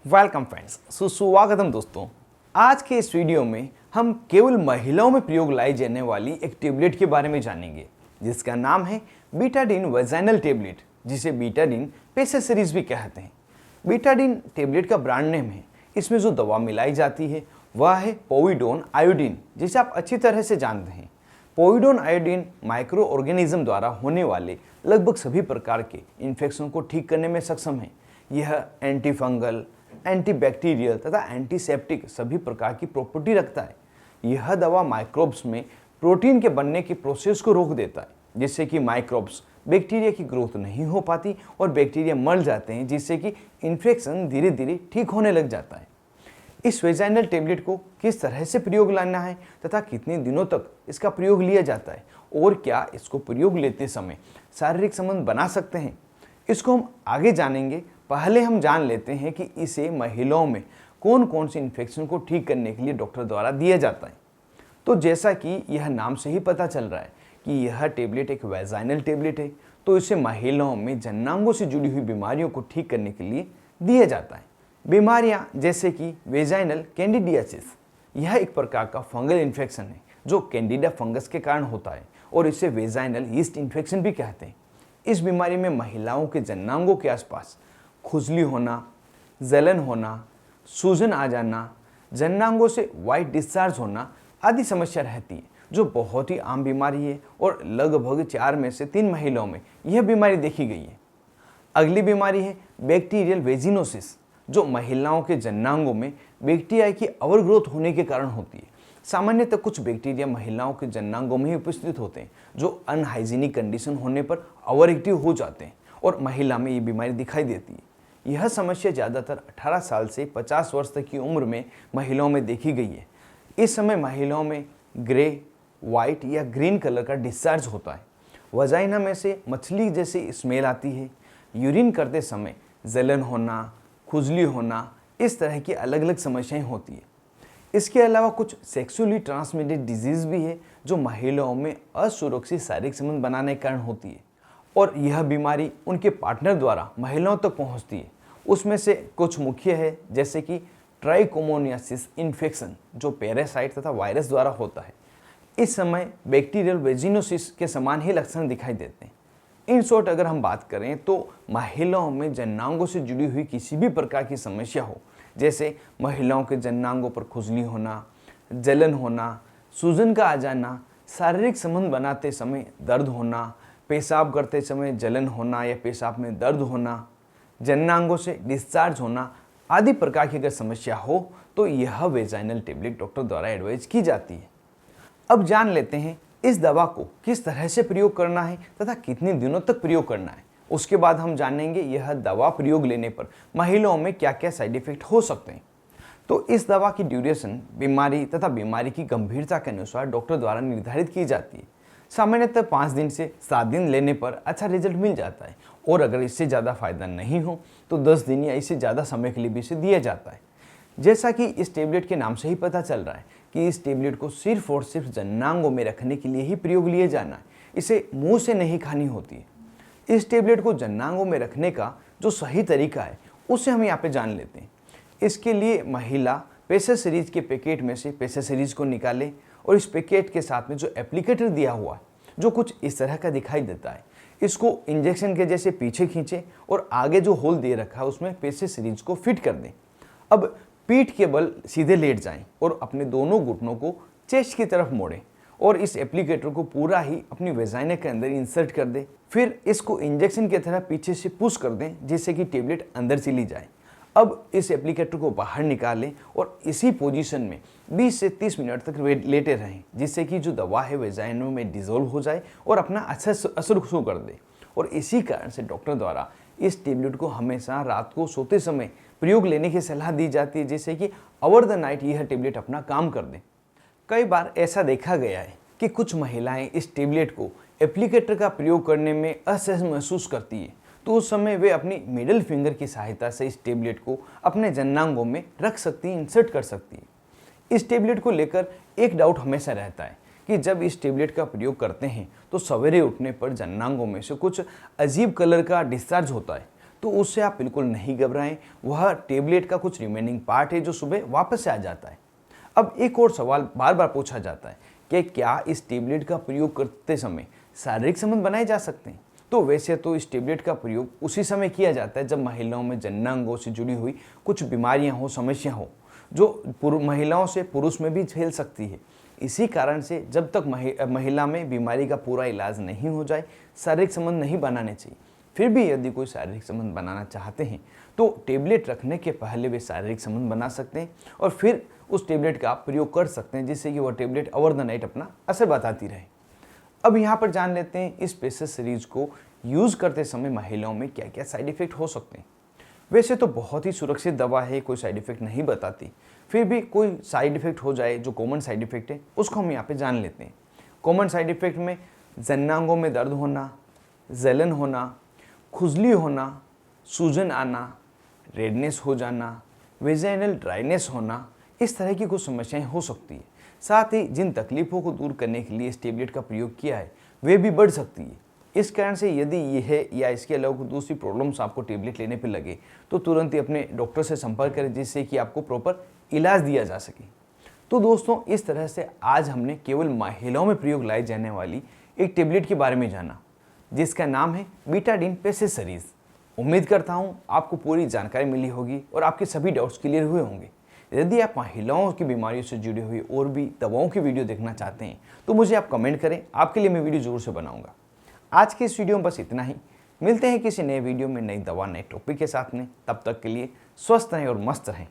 Welcome friends, सुस्वागतम दोस्तों। आज के इस वीडियो में हम केवल महिलाओं में प्रयोग लाई जाने वाली एक टेबलेट के बारे में जानेंगे जिसका नाम है बीटाडिन वेजाइनल टेबलेट, जिसे बीटाडिन पेसेस सीरीज भी कहते हैं। बीटाडिन टेबलेट का ब्रांड नेम है। इसमें जो दवा मिलाई जाती है वह है पोविडोन आयोडीन, जिसे आप अच्छी तरह से जानते हैं। पोविडोन आयोडीन माइक्रो ऑर्गेनिज्म द्वारा होने वाले लगभग सभी प्रकार के इन्फेक्शन को ठीक करने में सक्षम है। यह एंटी फंगल, एंटीबैक्टीरियल तथा एंटीसेप्टिक सभी प्रकार की प्रॉपर्टी रखता है। यह दवा माइक्रोब्स में प्रोटीन के बनने की प्रोसेस को रोक देता है, जिससे कि माइक्रोब्स बैक्टीरिया की ग्रोथ नहीं हो पाती और बैक्टीरिया मर जाते हैं, जिससे कि इन्फेक्शन धीरे धीरे ठीक होने लग जाता है। इस वेजाइनल टेबलेट को किस तरह से प्रयोग लाना है तथा कितने दिनों तक इसका प्रयोग लिया जाता है और क्या इसको प्रयोग लेते समय शारीरिक संबंध बना सकते हैं, इसको हम आगे जानेंगे। पहले हम जान लेते हैं कि इसे महिलाओं में कौन कौन से इन्फेक्शन को ठीक करने के लिए डॉक्टर द्वारा दिया जाता है। तो जैसा कि यह नाम से ही पता चल रहा है कि यह टेबलेट एक वेजाइनल टेबलेट है, तो इसे महिलाओं में जननांगों से जुड़ी हुई बीमारियों को ठीक करने के लिए दिया जाता है। बीमारियां जैसे कि वेजाइनल कैंडिडियासिस, यह एक प्रकार का फंगल इन्फेक्शन है जो कैंडिडा फंगस के कारण होता है और इसे वेजाइनल यीस्ट इन्फेक्शन भी कहते हैं। इस बीमारी में महिलाओं के जननांगों के आसपास खुजली होना, जलन होना, सूजन आ जाना, जननांगों से वाइट डिस्चार्ज होना आदि समस्या रहती है, जो बहुत ही आम बीमारी है और लगभग 4 में से 3 महिलाओं में यह बीमारी देखी गई है। अगली बीमारी है बैक्टीरियल वेजिनोसिस, जो महिलाओं के जननांगों में बैक्टीरिया की ओवरग्रोथ होने के कारण होती है। सामान्यतः कुछ बैक्टीरिया महिलाओं के जननांगों में ही उपस्थित होते हैं, जो अनहाइजीनिक कंडीशन होने पर ओवर एक्टिव हो जाते हैं और महिला में ये बीमारी दिखाई देती है। यह समस्या ज़्यादातर 18 साल से 50 वर्ष तक की उम्र में महिलाओं में देखी गई है। इस समय महिलाओं में ग्रे, वाइट या ग्रीन कलर का डिस्चार्ज होता है। वजाइना में से मछली जैसी स्मेल आती है। यूरिन करते समय जलन होना, खुजली होना, इस तरह की अलग अलग समस्याएं होती है। इसके अलावा कुछ सेक्सुअली ट्रांसमिटेड डिजीज़ भी है जो महिलाओं में असुरक्षित शारीरिक संबंध बनाने के कारण होती है और यह बीमारी उनके पार्टनर द्वारा महिलाओं तक पहुंचती है। उसमें से कुछ मुख्य है, जैसे कि ट्राइकोमोनियासिस इन्फेक्शन, जो पैरासाइट तथा वायरस द्वारा होता है। इस समय बैक्टीरियल वेजिनोसिस के समान ही लक्षण दिखाई देते हैं। इन शॉर्ट अगर हम बात करें तो महिलाओं में जननांगों से जुड़ी हुई किसी भी प्रकार की समस्या हो, जैसे महिलाओं के जननांगों पर खुजली होना, जलन होना, सूजन का आ जाना, शारीरिक संबंध बनाते समय दर्द होना, पेशाब करते समय जलन होना या पेशाब में दर्द होना, जननांगों से डिस्चार्ज होना आदि प्रकार की अगर समस्या हो तो यह वेजाइनल टेबलेट डॉक्टर द्वारा एडवाइज की जाती है। अब जान लेते हैं इस दवा को किस तरह से प्रयोग करना है तथा कितने दिनों तक प्रयोग करना है। उसके बाद हम जानेंगे यह दवा प्रयोग लेने पर महिलाओं में क्या क्या साइड इफेक्ट हो सकते हैं। तो इस दवा की ड्यूरेशन बीमारी तथा बीमारी की गंभीरता के अनुसार डॉक्टर द्वारा निर्धारित की जाती है। सामान्यतः 5 दिन से 7 दिन लेने पर अच्छा रिजल्ट मिल जाता है और अगर इससे ज़्यादा फायदा नहीं हो तो 10 दिन या इससे ज़्यादा समय के लिए भी इसे दिया जाता है। जैसा कि इस टेबलेट के नाम से ही पता चल रहा है कि इस टेबलेट को सिर्फ और सिर्फ जननांगों में रखने के लिए ही प्रयोग लिए जाना है। इसे मुंह से नहीं खानी होती है। इस टेबलेट को जननांगों में रखने का जो सही तरीका है उसे हम यहाँ पे जान लेते हैं। इसके लिए महिला पेसेस सीरीज के पैकेट में से पेसेस सीरीज को निकाले और इस पैकेट के साथ में जो एप्लीकेटर दिया हुआ है, जो कुछ इस तरह का दिखाई देता है, इसको इंजेक्शन के जैसे पीछे खींचे और आगे जो होल दे रखा है उसमें पेसेस सीरीज को फिट कर दें। अब पीठ के बल सीधे लेट जाएं और अपने दोनों घुटनों को चेस्ट की तरफ मोड़ें और इस एप्लीकेटर को पूरा ही अपनी वेजाइना के अंदर इंसर्ट कर दें। फिर इसको इंजेक्शन की तरह पीछे से पुश कर दें जिससे कि टेबलेट अंदर चली जाए। अब इस एप्लीकेटर को बाहर निकालें और इसी पोजीशन में 20 से 30 मिनट तक लेटे रहें, जिससे कि जो दवा है वेजाइना में डिजोल्व हो जाए और अपना अच्छा असर शुरू कर दे। और इसी कारण से डॉक्टर द्वारा इस टेबलेट को हमेशा रात को सोते समय प्रयोग लेने की सलाह दी जाती है, जिससे कि ओवर द नाइट यह टेबलेट अपना काम कर दे। कई बार ऐसा देखा गया है कि कुछ महिलाएं इस टेबलेट को एप्लीकेटर का प्रयोग करने में असहज महसूस करती है, तो उस समय वे अपनी मिडिल फिंगर की सहायता से इस टेबलेट को अपने जननांगों में रख सकती है, इंसर्ट कर सकती है। इस टेबलेट को लेकर एक डाउट हमेशा रहता है कि जब इस टेबलेट का प्रयोग करते हैं तो सवेरे उठने पर जननांगों में से कुछ अजीब कलर का डिस्चार्ज होता है, तो उससे आप बिल्कुल नहीं घबराएं, वह टेबलेट का कुछ रिमेनिंग पार्ट है जो सुबह वापस से आ जाता है। अब एक और सवाल बार बार पूछा जाता है कि क्या इस टेबलेट का प्रयोग करते समय शारीरिक संबंध बनाए जा सकते हैं? तो वैसे तो इस टेबलेट का प्रयोग उसी समय किया जाता है जब महिलाओं में जननांगों से जुड़ी हुई कुछ बीमारियां हो, समस्या हो, जो महिलाओं से पुरुष में भी फैल सकती है। इसी कारण से जब तक महिला में बीमारी का पूरा इलाज नहीं हो जाए, शारीरिक संबंध नहीं बनाने चाहिए। फिर भी यदि कोई शारीरिक संबंध बनाना चाहते हैं तो टेबलेट रखने के पहले वे शारीरिक संबंध बना सकते हैं और फिर उस टेबलेट का आप प्रयोग कर सकते हैं, जिससे कि वह टेबलेट ओवर द नाइट अपना असर बताती रहे। अब यहाँ पर जान लेते हैं इस पेसेज सीरीज को यूज़ करते समय महिलाओं में क्या क्या साइड इफ़ेक्ट हो सकते हैं। वैसे तो बहुत ही सुरक्षित दवा है, कोई साइड इफ़ेक्ट नहीं बताती। फिर भी कोई साइड इफ़ेक्ट हो जाए जो कॉमन साइड इफ़ेक्ट है उसको हम यहाँ पे जान लेते हैं। कॉमन साइड इफ़ेक्ट में जननांगों में दर्द होना, जलन होना, खुजली होना, सूजन आना, रेडनेस हो जाना, वेजाइनल ड्राइनेस होना, इस तरह की कुछ समस्याएं हो सकती है। साथ ही जिन तकलीफ़ों को दूर करने के लिए इस टेबलेट का प्रयोग किया है वे भी बढ़ सकती है। इस कारण से यदि यह या इसके अलावा कोई दूसरी प्रॉब्लम्स आपको टेबलेट लेने पर लगे तो तुरंत ही अपने डॉक्टर से संपर्क करें, जिससे कि आपको प्रॉपर इलाज दिया जा सके। तो दोस्तों, इस तरह से आज हमने केवल महिलाओं में प्रयोग लाई जाने वाली एक टेबलेट के बारे में जाना, जिसका नाम है बीटाडीन पेसेज सीरीज। उम्मीद करता हूँ आपको पूरी जानकारी मिली होगी और आपके सभी डाउट्स क्लियर हुए होंगे। यदि आप महिलाओं की बीमारियों से जुड़ी हुई और भी दवाओं की वीडियो देखना चाहते हैं तो मुझे आप कमेंट करें, आपके लिए मैं वीडियो जरूर से बनाऊंगा। आज के इस वीडियो में बस इतना ही। मिलते हैं किसी नए वीडियो में नई दवा, नए टॉपिक के साथ में। तब तक के लिए स्वस्थ रहें और मस्त रहें।